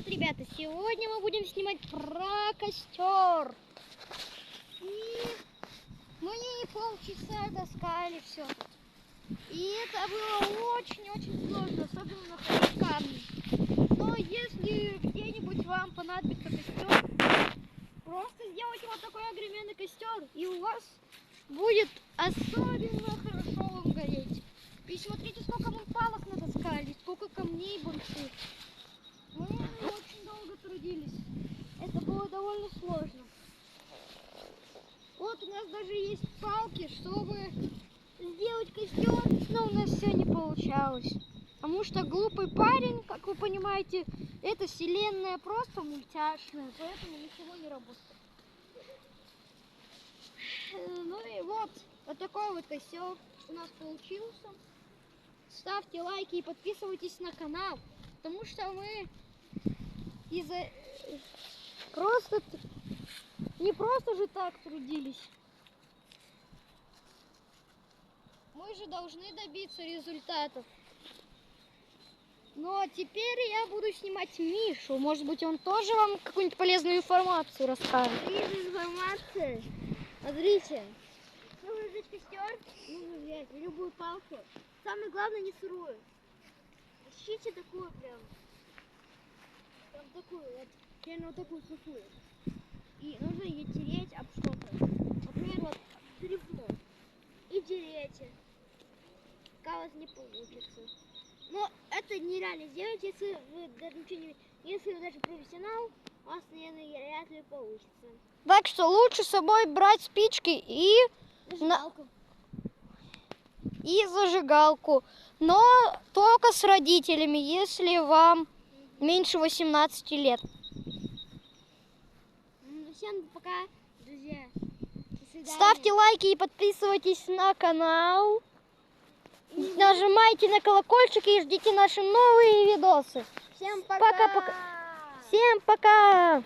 привет, ребята! Сегодня мы будем снимать про костер. И мы полчаса таскали все. И это было очень-очень сложно, особенно находить камни. Но если где-нибудь вам понадобится костер, просто сделайте вот такой огроменный костер, и у вас будет особенно хорошо вам гореть. И смотрите, сколько мы палок натаскали, сколько камней больших. Мы очень долго трудились. Это было довольно сложно. Вот у нас даже есть палки, чтобы сделать костер, но у нас все не получалось. Потому что глупый парень, как вы понимаете, эта вселенная просто мультяшная, поэтому ничего не работает. Ну и вот такой вот костер у нас получился. Ставьте лайки и подписывайтесь на канал, потому что мы не просто же так трудились. Мы же должны добиться результатов. Ну а теперь я буду снимать Мишу. Может быть, он тоже вам какую-нибудь полезную информацию расскажет. Информация. Смотрите. Нужно взять костер, нужно взять любую палку. Самое главное, не сырую. Ищите такую прям такую вот, реально вот такую сухую. И нужно ее тереть об что-то. Например, вот бревно. И терете. Пока у вас не получится. Но это нереально сделать, если вы даже ничего не... Если вы даже профессионал, у вас, наверное, вряд ли получится. Так что лучше с собой брать спички и зажигалку. И зажигалку. Но только с родителями, если вам меньше 18 лет. Всем пока, друзья. Ставьте лайки и подписывайтесь на канал. Нажимайте на колокольчик и ждите наши новые видосы. Всем пока. Пока-пока. Всем пока.